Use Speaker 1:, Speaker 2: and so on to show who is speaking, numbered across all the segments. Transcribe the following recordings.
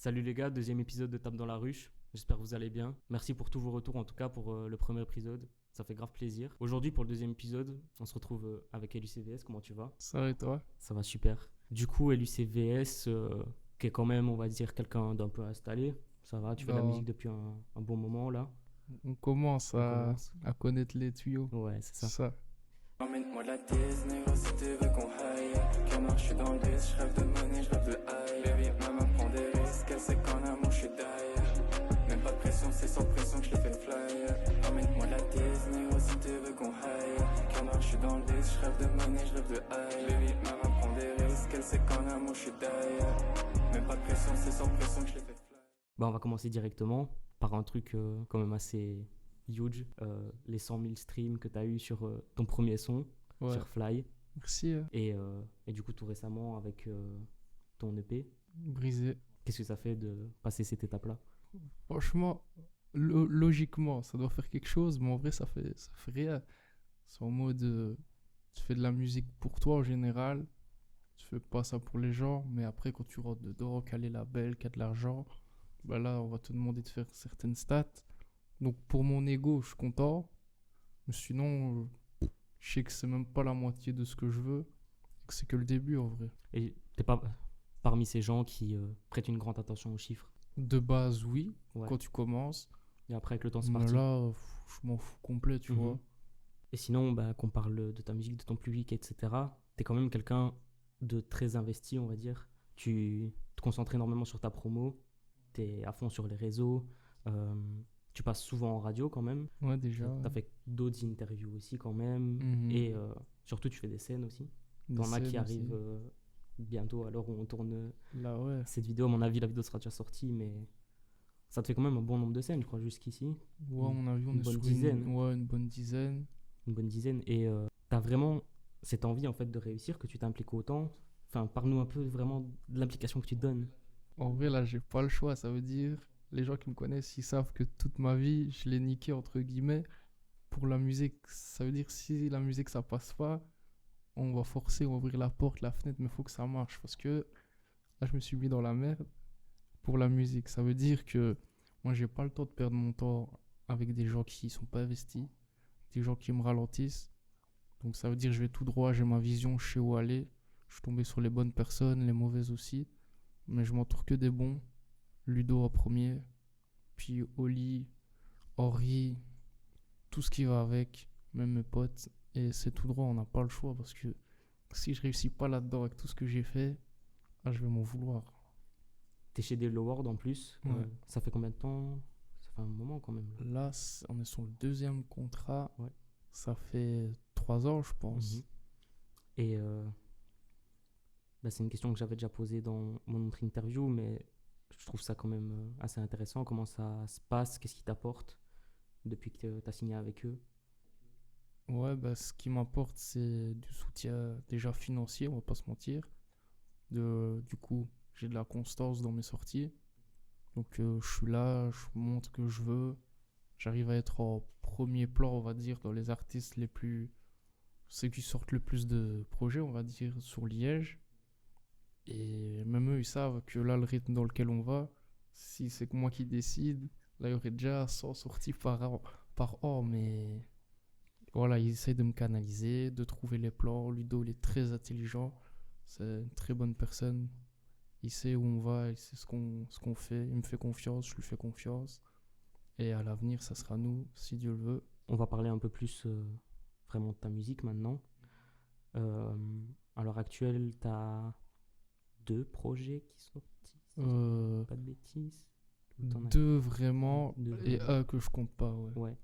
Speaker 1: Salut les gars, deuxième épisode de Tape dans la ruche. J'espère que vous allez bien. Merci pour tous vos retours, en tout cas pour le premier épisode. Ça fait grave plaisir. Aujourd'hui, pour le deuxième épisode, on se retrouve avec LUCVS. Comment tu vas?
Speaker 2: Ça va et toi?
Speaker 1: Ça va super. Du coup, LUCVS, qui est quand même, on va dire, quelqu'un d'un peu installé. Ça va, tu fais de la
Speaker 2: Bah,
Speaker 1: musique depuis un bon moment là.
Speaker 2: on commence
Speaker 1: On
Speaker 2: à,
Speaker 1: commence.
Speaker 2: à connaître les tuyaux.
Speaker 1: Ouais, c'est
Speaker 2: C'est
Speaker 1: ça.
Speaker 2: ça.
Speaker 3: Emmène-moi la Disney, si tu veux qu'on high. Car je suis dans le disque, je rêve de money, je rêve de high. Baby, maman prend des risques, elle sait qu'en amour je suis die. Même pas de pression, c'est sans pression que je les fais fly. Emmène-moi la Disney, si tu veux qu'on high. Car je suis dans le disque, je rêve de money, je rêve de high. Baby, maman prend des risques, elle sait qu'en amour je suis die. Même pas de pression, c'est sans pression que je les fais fly.
Speaker 1: Bah, on va commencer directement par un truc quand même assez huge. Les 100 000 streams que tu as eu sur ton premier son,
Speaker 2: Ouais.
Speaker 1: sur Fly.
Speaker 2: Merci.
Speaker 1: Et du coup, tout récemment, avec ton EP,
Speaker 2: Brisé.
Speaker 1: qu'est-ce que ça fait de passer cette étape-là?
Speaker 2: Franchement, logiquement, ça doit faire quelque chose, mais en vrai, ça fait rien. C'est en mode, tu fais de la musique pour toi en général. Tu fais pas ça pour les gens, mais après, quand tu rentres dedans, qu'elle est label, qu'il y a de l'argent, bah là, on va te demander de faire certaines stats. Donc, pour mon ego, je suis content. Mais sinon, je sais que c'est même pas la moitié de ce que je veux. Et que c'est que le début en vrai.
Speaker 1: Et t'es pas parmi ces gens qui prêtent une grande attention aux chiffres.
Speaker 2: De base, oui,
Speaker 1: Ouais.
Speaker 2: quand tu commences.
Speaker 1: Et après, avec le temps, c'est
Speaker 2: Mais
Speaker 1: parti.
Speaker 2: là, je m'en fous complet, tu
Speaker 1: Mhm.
Speaker 2: vois.
Speaker 1: Et sinon, bah, qu'on parle de ta musique, de ton public, etc., t'es quand même quelqu'un de très investi, on va dire. Tu te concentres énormément sur ta promo, t'es à fond sur les réseaux, euh, tu passes souvent en radio quand même.
Speaker 2: Ouais, déjà.
Speaker 1: T'as fait d'autres interviews aussi quand même.
Speaker 2: Mhm.
Speaker 1: Et surtout, tu fais des scènes aussi.
Speaker 2: Des
Speaker 1: T'en as qui
Speaker 2: scènes
Speaker 1: arrivent
Speaker 2: aussi.
Speaker 1: bientôt à l'heure où on tourne
Speaker 2: Là, ouais.
Speaker 1: cette vidéo. À mon avis, la vidéo sera déjà sortie, mais ça te fait quand même un bon nombre de scènes, je crois, jusqu'ici.
Speaker 2: Ouais, à mon avis, on
Speaker 1: une
Speaker 2: est
Speaker 1: bonne
Speaker 2: sur
Speaker 1: dizaine.
Speaker 2: une bonne dizaine.
Speaker 1: Une bonne dizaine. Et t'as vraiment cette envie en fait de réussir, que tu t'impliques autant. Enfin, parle-nous un peu vraiment de l'implication que tu te donnes.
Speaker 2: En vrai, là, j'ai pas le choix. Ça veut dire, les gens qui me connaissent, ils savent que toute ma vie, je l'ai niqué, entre guillemets, pour la musique. Ça veut dire, si la musique, ça passe pas, on va forcer, on va ouvrir la porte, la fenêtre, mais il faut que ça marche. Parce que là, je me suis mis dans la merde pour la musique. Ça veut dire que moi, j'ai pas le temps de perdre mon temps avec des gens qui sont pas investis, des gens qui me ralentissent. Donc ça veut dire que je vais tout droit, j'ai ma vision, je sais où aller. Je suis tombé sur les bonnes personnes, les mauvaises aussi. Mais je m'entoure que des bons. Ludo en premier, puis Oli, Henri, tout ce qui va avec, même mes potes. Et c'est tout droit, on n'a pas le choix parce que si je réussis pas là-dedans avec tout ce que j'ai fait, je vais m'en vouloir.
Speaker 1: T'es chez Deal World en plus.
Speaker 2: Ouais.
Speaker 1: Ça fait combien de temps? Ça fait un moment quand même.
Speaker 2: Là, on est sur le deuxième contrat.
Speaker 1: Ouais.
Speaker 2: Ça fait 3 ans, je pense.
Speaker 1: Mhm. Et bah, c'est une question que j'avais déjà posée dans mon autre interview, mais je trouve ça quand même assez intéressant. Comment ça se passe? Qu'est-ce qui t'apporte depuis que tu as signé avec eux?
Speaker 2: Ouais, bah, ce qui m'apporte, c'est du soutien déjà financier, on va pas se mentir. Du coup, j'ai de la constance dans mes sorties. Donc, je suis là, je montre que je veux. J'arrive à être en premier plan, on va dire, dans les artistes les plus. Ceux qui sortent le plus de projets, on va dire, sur Liège. Et même eux, ils savent que là, le rythme dans lequel on va, si c'est que moi qui décide, là, il y aurait déjà 100 sorties par an, mais voilà, ils essayent de me canaliser, de trouver les plans. Ludo, il est très intelligent, c'est une très bonne personne. Il sait où on va, il sait ce qu'on fait. Il me fait confiance, je lui fais confiance. Et à l'avenir, ça sera nous, si Dieu le veut.
Speaker 1: On va parler un peu plus vraiment de ta musique maintenant. À l'heure actuelle, tu as 2 projets qui sortent, si je dis pas de bêtises. T'en as
Speaker 2: 2 vraiment,
Speaker 1: deux,
Speaker 2: et
Speaker 1: ouais.
Speaker 2: un que je compte pas, ouais.
Speaker 1: Ouais.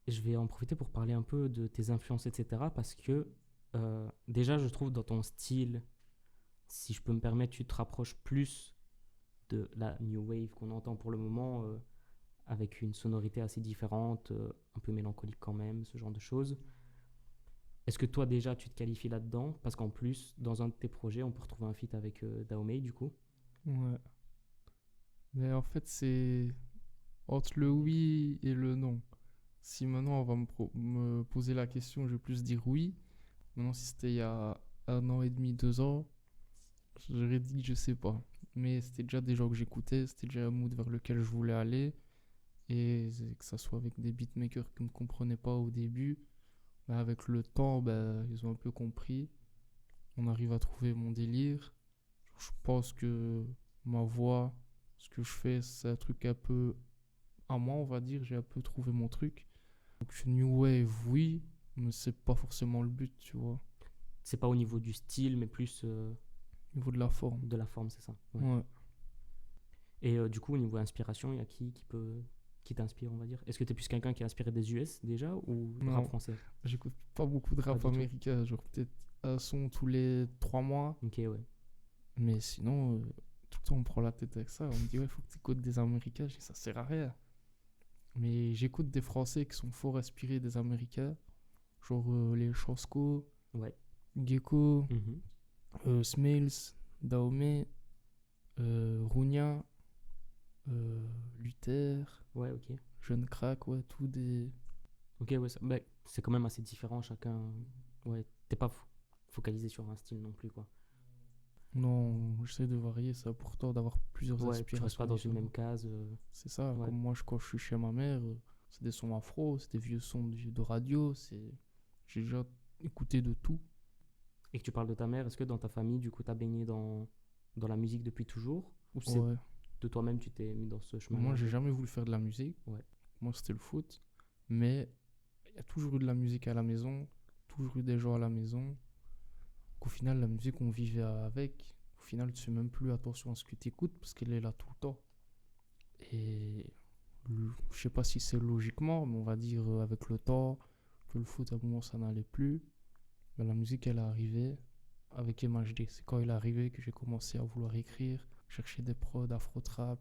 Speaker 1: Et je vais en profiter pour parler un peu de tes influences, etc. Parce que déjà, je trouve dans ton style, si je peux me permettre, tu te rapproches plus de la new wave qu'on entend pour le moment, avec une sonorité assez différente, un peu mélancolique quand même, ce genre de choses. Est-ce que toi déjà tu te qualifies là-dedans? Parce qu'en plus, dans un de tes projets, on peut retrouver un feat avec Dahomey du coup.
Speaker 2: Ouais. Mais en fait, c'est entre le oui et le non. Si maintenant on va me poser la question, je vais plus dire oui. Maintenant, si c'était il y a 1 an et demi, 2 ans, j'aurais dit que je sais pas. mais c'était déjà des gens que j'écoutais, c'était déjà un mood vers lequel je voulais aller. Et que ça soit avec des beatmakers qui ne me comprenaient pas au début, bah avec le temps, bah, ils ont un peu compris. On arrive à trouver mon délire. Je pense que ma voix, ce que je fais, c'est un truc un peu à moi, on va dire. J'ai un peu trouvé mon truc. Donc, New Wave, oui, mais c'est pas forcément le but, tu vois.
Speaker 1: C'est pas au niveau du style, mais plus
Speaker 2: Au niveau de la forme.
Speaker 1: de la forme, c'est ça. Ouais.
Speaker 2: Ouais.
Speaker 1: Et du coup, au niveau inspiration, il y a qui t'inspire, on va dire. Est-ce que t'es plus quelqu'un qui est inspiré des US déjà ou
Speaker 2: Non.
Speaker 1: rap français?
Speaker 2: J'écoute pas beaucoup de rap
Speaker 1: Pas du tout.
Speaker 2: américain, genre peut-être un son tous les 3 mois.
Speaker 1: Ok, ouais.
Speaker 2: Mais sinon, tout le temps on me prend la tête avec ça. On me dit, ouais, faut que tu écoutes des Américains. Je dis, ça sert à rien. Mais j'écoute des Français qui sont fort inspirés des Américains. Genre les Chosco,
Speaker 1: Ouais.
Speaker 2: Gecko,
Speaker 1: Mhm.
Speaker 2: Smails, Dahomey, Rounia, Luther,
Speaker 1: Ouais, ok.
Speaker 2: Jeune Crack, ouais, tout des.
Speaker 1: Ok, ouais, bah, c'est quand même assez différent chacun. Ouais, t'es pas focalisé sur un style non plus, quoi.
Speaker 2: Non, j'essaie de varier, c'est important d'avoir plusieurs
Speaker 1: Ouais, tu restes
Speaker 2: inspirations.
Speaker 1: pas dans une
Speaker 2: différentes.
Speaker 1: même case.
Speaker 2: C'est ça,
Speaker 1: Ouais.
Speaker 2: comme moi, quand je suis chez ma mère, c'est des sons afro, c'est des vieux sons de radio, j'ai déjà écouté de tout.
Speaker 1: Et que tu parles de ta mère, est-ce que dans ta famille, du coup, t'as baigné dans la musique depuis toujours? Ou c'est
Speaker 2: Ouais.
Speaker 1: de toi-même tu t'es mis dans ce chemin?
Speaker 2: Moi, j'ai jamais voulu faire de la musique.
Speaker 1: Ouais.
Speaker 2: Moi, c'était le foot. Mais il y a toujours eu de la musique à la maison, toujours eu des gens à la maison. Qu'au final, la musique, on vivait avec. Au final, tu fais même plus attention à ce que tu écoutes parce qu'elle est là tout le temps. Et je sais pas si c'est logiquement, mais on va dire avec le temps, que le foot, à un moment, ça n'allait plus. Ben, la musique, elle est arrivée avec MHD. C'est quand il est arrivé que j'ai commencé à vouloir écrire, chercher des prods, afro-trap.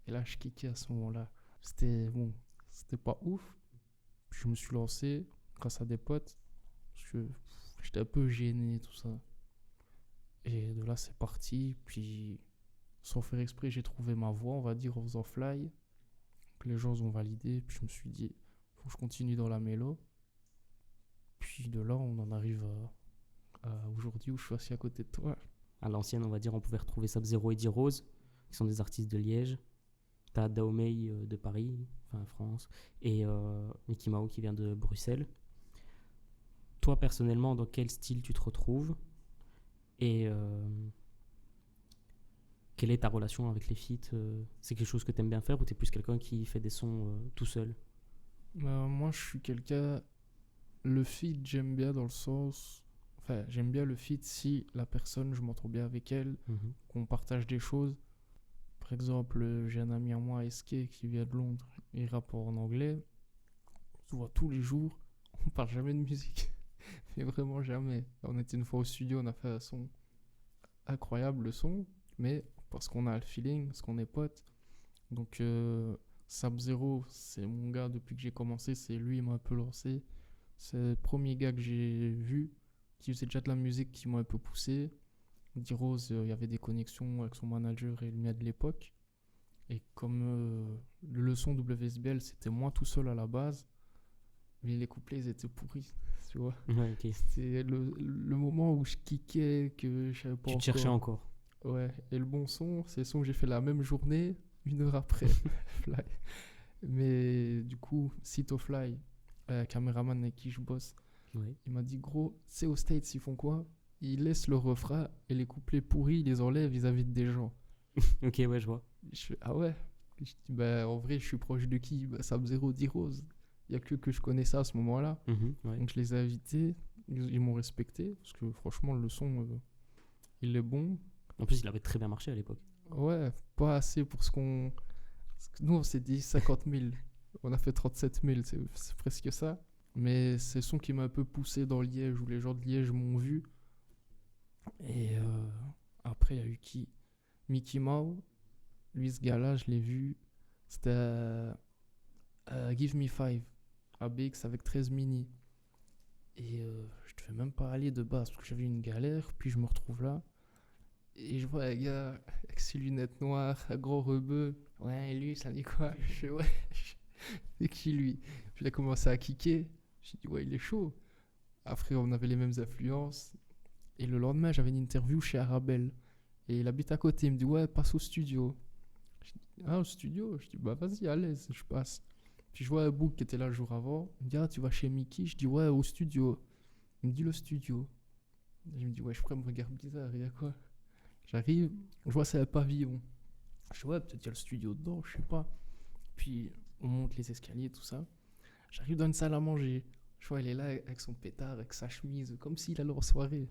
Speaker 2: Et là, je kickais à ce moment-là. C'était bon, c'était pas ouf. Puis je me suis lancé grâce à des potes. Parce que j'étais un peu gêné, tout ça. Et de là, c'est parti. Puis, sans faire exprès, j'ai trouvé ma voix, on va dire, en faisant fly. Que les gens ont validé. Puis je me suis dit, faut que je continue dans la mélo. Puis de là, on en arrive à aujourd'hui où je suis assis à côté de toi.
Speaker 1: À l'ancienne, on va dire, on pouvait retrouver Sub-Zero et D-Rose, qui sont des artistes de Liège. T'as Dahomey de Paris, enfin France, et Mickey Mao qui vient de Bruxelles. Toi, personnellement, dans quel style tu te retrouves? Et quelle est ta relation avec les feats? C'est quelque chose que t'aimes bien faire ou t'es plus quelqu'un qui fait des sons tout seul?
Speaker 2: Moi, je suis quelqu'un. Le feat, j'aime bien dans le sens. Enfin, j'aime bien le feat si la personne, je m'entends bien avec elle,
Speaker 1: Mhm.
Speaker 2: qu'on partage des choses. Par exemple, j'ai un ami à moi, SK, qui vient de Londres, il rappe en anglais. On se voit tous les jours, on parle jamais de musique. Mais vraiment jamais. On était une fois au studio, on a fait un son incroyable, le son, mais parce qu'on a le feeling, parce qu'on est potes. Donc, Sub-Zero, c'est mon gars depuis que j'ai commencé, c'est lui qui m'a un peu lancé. C'est le premier gars que j'ai vu qui faisait déjà de la musique qui m'a un peu poussé. D-Rose, il y avait des connexions avec son manager et le mien de l'époque. Et comme le son WSBL, c'était moi tout seul à la base, mais les couplets, ils étaient pourris, tu vois.
Speaker 1: Ouais, ok.
Speaker 2: C'était le moment où je kickais, que je savais pas
Speaker 1: Tu te cherchais encore.
Speaker 2: Ouais, et le bon son, c'est le son que j'ai fait la même journée, 1 heure après. Fly. Mais du coup, Cito Fly, caméraman avec qui je bosse,
Speaker 1: Ouais.
Speaker 2: il m'a dit, gros, c'est aux States, ils font quoi? Ils laissent le refrain et les couplets pourris, ils les enlèvent, ils invitent des gens.
Speaker 1: Ok, ouais, je vois.
Speaker 2: Je fais, ah ouais? Je dis, bah, en vrai, je suis proche de qui? Bah, Sub-Zero, D-Rose. Il n'y a que je connais ça à ce moment-là.
Speaker 1: Mhm, ouais.
Speaker 2: Donc je les ai invités, ils m'ont respecté, parce que franchement, le son, il est bon.
Speaker 1: En plus, il avait très bien marché à l'époque.
Speaker 2: Ouais, pas assez pour ce qu'on. Parce que nous, on s'est dit 50 000. On a fait 37 000, c'est presque ça. Mais c'est le son qui m'a un peu poussé dans Liège, où les gens de Liège m'ont vu. Et après, il y a eu qui? Mickey Mao. Lui, ce gars-là, je l'ai vu. C'était Give Me 5 à BX avec 13 mini. Et je devais même pas aller de base parce que j'avais une galère. Puis je me retrouve là. Et je vois un gars avec ses lunettes noires, un gros rebeu. Ouais, lui, ça dit quoi? Je fais ouais. C'est qui lui? Puis il a commencé à kicker. J'ai dit ouais, il est chaud. Après, on avait les mêmes influences. Et le lendemain, j'avais une interview chez Arabelle. Et il habite à côté. Il me dit, ouais, passe au studio. Je dis, ah, au studio? Je dis, bah vas-y, à l'aise, je passe. Puis je vois un book qui était là le jour avant. Il me dit, ah, tu vas chez Mickey? Je dis, ouais, au studio. Il me dit, le studio. Et je me dis, ouais, je pourrais me regarder bizarre, il y a quoi? J'arrive, je vois, c'est un pavillon. Je dis, ouais, peut-être il y a le studio dedans, je sais pas. Puis on monte les escaliers, tout ça. J'arrive dans une salle à manger. Je vois, il est là avec son pétard, avec sa chemise, comme s'il allait en soirée.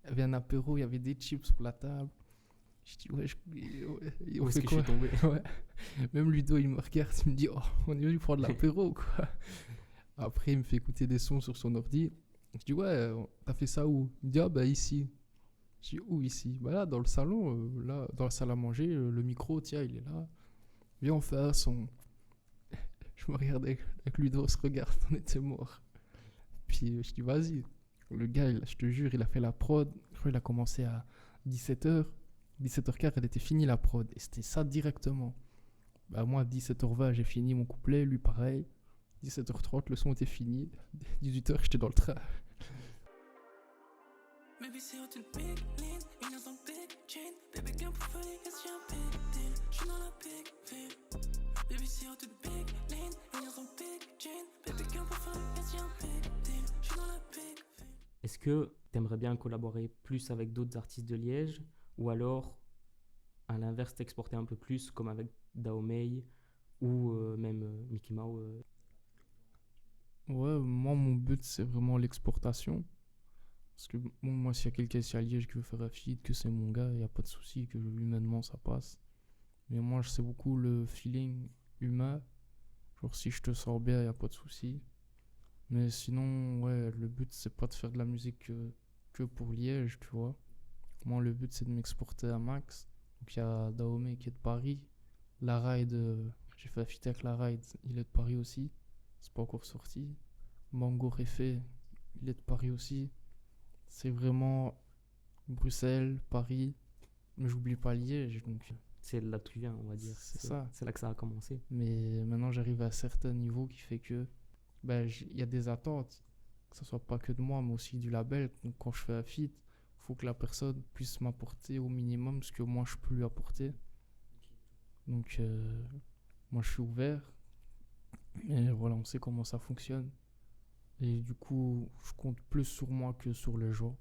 Speaker 2: Il y avait un apéro, il y avait des chips sur la table. Je dis, ouais, on
Speaker 1: Où est-ce
Speaker 2: fait
Speaker 1: que je
Speaker 2: quoi?
Speaker 1: suis tombé?
Speaker 2: Ouais. Même Ludo, il me regarde, il me dit, oh, on est venu prendre l'apéro ou quoi? Après, il me fait écouter des sons sur son ordi. Je dis, ouais, t'as fait ça où? Il me dit, ah, bah ici. Je dis, où ici? Bah là, dans le salon, là, dans la salle à manger, le micro, tiens, il est là. Viens, on fait un son. Je me regarde avec Ludo, on se regarde, on était morts. Puis je dis, vas-y. Le gars, je te jure, il a fait la prod. Je crois qu'il a commencé à 17h. 17h15, elle était finie la prod. Et c'était ça directement. Bah, moi, à 17h20, j'ai fini mon couplet. Lui, pareil. 17h30, le son était fini. 18h, j'étais dans le train.
Speaker 3: Maybe c'est une big lean, une dans big chain. Baby, qu'un peu folie, qu'est-ce qu'il y a un big deal? J'suis dans la big ville. Baby, c'est une big lean, une dans big chain. Baby, qu'un peu folie, qu'est-ce qu'il y a un big deal? J'suis dans la big ville.
Speaker 1: Est-ce que tu aimerais bien collaborer plus avec d'autres artistes de Liège ou alors, à l'inverse, t'exporter un peu plus comme avec Dahomey ou même Mickey Mouse
Speaker 2: Ouais, moi, mon but, c'est vraiment l'exportation. Parce que bon, moi, s'il y a quelqu'un ici à Liège qui veut faire un feat, que c'est mon gars, il n'y a pas de souci, que humainement ça passe. Mais moi, c'est beaucoup le feeling humain. Genre, si je te sors bien, il n'y a pas de souci. Mais sinon, ouais, le but, c'est pas de faire de la musique que pour Liège, tu vois. Moi, le but, c'est de m'exporter à max. Donc, il y a Dahomey qui est de Paris. La Ride, j'ai fait un feat avec la Ride, il est de Paris aussi. C'est pas encore sorti. Mango Réfé, il est de Paris aussi. C'est vraiment Bruxelles, Paris, mais j'oublie pas Liège, donc
Speaker 1: C'est là que tu viens, on va dire.
Speaker 2: c'est ça.
Speaker 1: C'est là que ça a commencé.
Speaker 2: Mais maintenant j'arrive à un certain niveau qui fait que il y a des attentes, que ce soit pas que de moi, mais aussi du label. Donc quand je fais un feat, faut que la personne puisse m'apporter au minimum ce que moi je peux lui apporter. Donc moi je suis ouvert, et voilà, on sait comment ça fonctionne. Et du coup, je compte plus sur moi que sur les gens.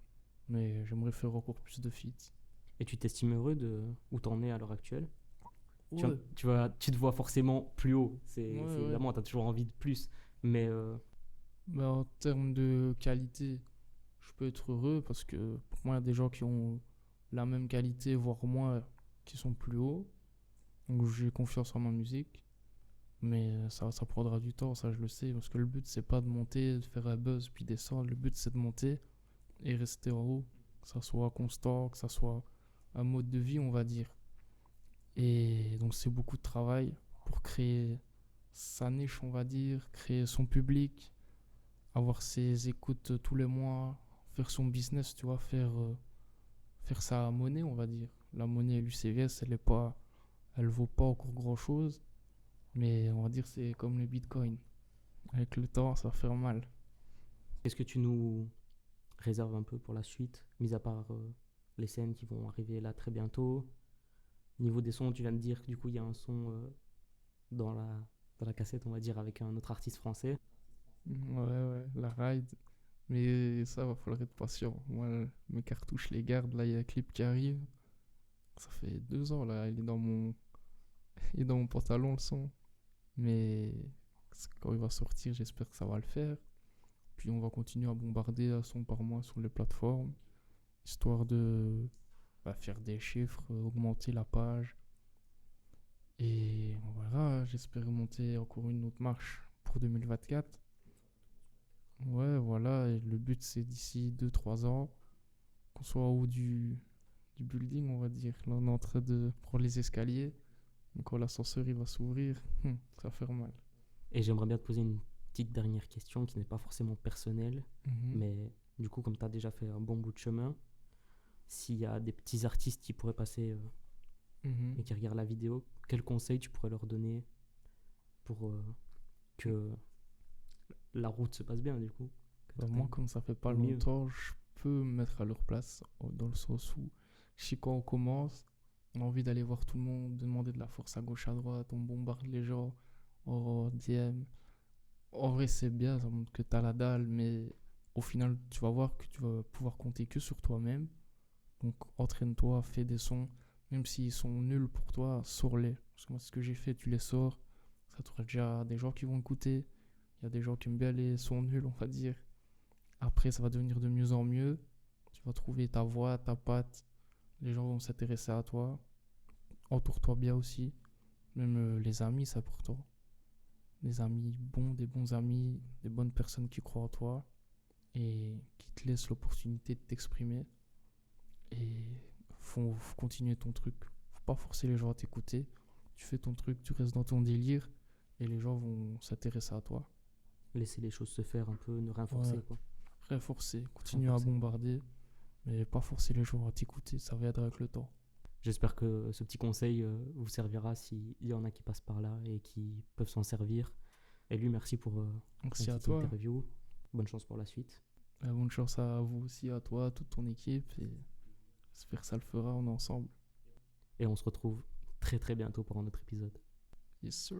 Speaker 2: Mais j'aimerais faire encore plus de feats.
Speaker 1: Et tu t'estimes heureux de où t'en es à l'heure actuelle?
Speaker 2: Ouais.
Speaker 1: Tu te vois forcément plus haut. C'est
Speaker 2: Ouais.
Speaker 1: évidemment, tu as toujours envie de plus. Mais
Speaker 2: Bah, en termes de qualité, je peux être heureux parce que pour moi, il y a des gens qui ont la même qualité, voire moins, qui sont plus hauts. Donc j'ai confiance en ma musique. Mais ça prendra du temps, ça je le sais. Parce que le but, c'est pas de monter, de faire un buzz puis descendre. Le but, c'est de monter et rester en haut. Que ça soit constant, que ça soit un mode de vie, on va dire. Et donc c'est beaucoup de travail pour créer sa niche, on va dire, créer son public, avoir ses écoutes tous les mois, faire son business, tu vois, faire sa monnaie, on va dire. La monnaie l'UCVS, elle vaut pas encore grand chose, mais on va dire c'est comme le Bitcoin. Avec le temps, ça va faire mal.
Speaker 1: qu'est-ce que tu nous réserves un peu pour la suite, mis à part les scènes qui vont arriver là très bientôt? Niveau des sons, tu viens de dire que du coup, il y a un son dans la cassette, on va dire, avec un autre artiste français.
Speaker 2: Ouais, la ride. Mais ça, va falloir être patient. Moi, mes cartouches les garde. Là, il y a un clip qui arrive. Ça fait 2 ans, là. Il est dans mon pantalon, le son. Mais quand il va sortir, j'espère que ça va le faire. Puis on va continuer à bombarder un son par mois sur les plateformes. Histoire de faire des chiffres, augmenter la page. Et voilà, j'espère monter encore une autre marche pour 2024. Ouais, voilà, et le but c'est d'ici 2-3 ans qu'on soit au haut du building, on va dire. Là, on est en train de prendre les escaliers. Mais quand l'ascenseur il va s'ouvrir, ça va faire mal.
Speaker 1: Et j'aimerais bien te poser une petite dernière question qui n'est pas forcément personnelle, mais du coup, comme tu as déjà fait un bon bout de chemin, s'il y a des petits artistes qui pourraient passer et qui regardent la vidéo, quel conseil tu pourrais leur donner pour que la route se passe bien, du coup?
Speaker 2: Moi, comme ça fait pas
Speaker 1: mieux.
Speaker 2: longtemps, je peux me mettre à leur place, dans le sens où Je sais quand on commence, on a envie d'aller voir tout le monde, de demander de la force à gauche, à droite, on bombarde les gens en DM. En vrai, c'est bien, ça montre que t'as la dalle, mais au final, tu vas voir que tu vas pouvoir compter que sur toi-même. Donc, entraîne-toi, fais des sons, même s'ils sont nuls pour toi, sors-les. Parce que moi, c'est ce que j'ai fait, tu les sors, ça t'aura déjà des gens qui vont écouter. Il y a des gens qui aiment bien les sons nuls, on va dire. Après, ça va devenir de mieux en mieux. Tu vas trouver ta voix, ta patte. Les gens vont s'intéresser à toi. Entoure-toi bien aussi. Même les amis, c'est important. Des amis bons, des bons amis, des bonnes personnes qui croient en toi et qui te laissent l'opportunité de t'exprimer. Et faut continuer ton truc. Faut pas forcer les gens à t'écouter. Tu fais ton truc, tu restes dans ton délire et les gens vont s'intéresser à toi.
Speaker 1: Laisser les choses se faire un peu, ne rien forcer,
Speaker 2: Ouais.
Speaker 1: quoi.
Speaker 2: Rien forcer, continue à
Speaker 1: forcer.
Speaker 2: bombarder, mais pas forcer les gens à t'écouter, ça viendra avec le temps.
Speaker 1: J'espère que ce petit conseil vous servira s'il y en a qui passent par là et qui peuvent s'en servir. Et lui, merci pour
Speaker 2: Merci
Speaker 1: cette
Speaker 2: à
Speaker 1: petite
Speaker 2: toi.
Speaker 1: interview. Bonne chance pour la suite.
Speaker 2: Bonne chance à vous aussi, à toi, à toute ton équipe. Et j'espère que ça le fera, on est ensemble.
Speaker 1: Et on se retrouve très très bientôt pour un autre épisode.
Speaker 2: Yes, sir.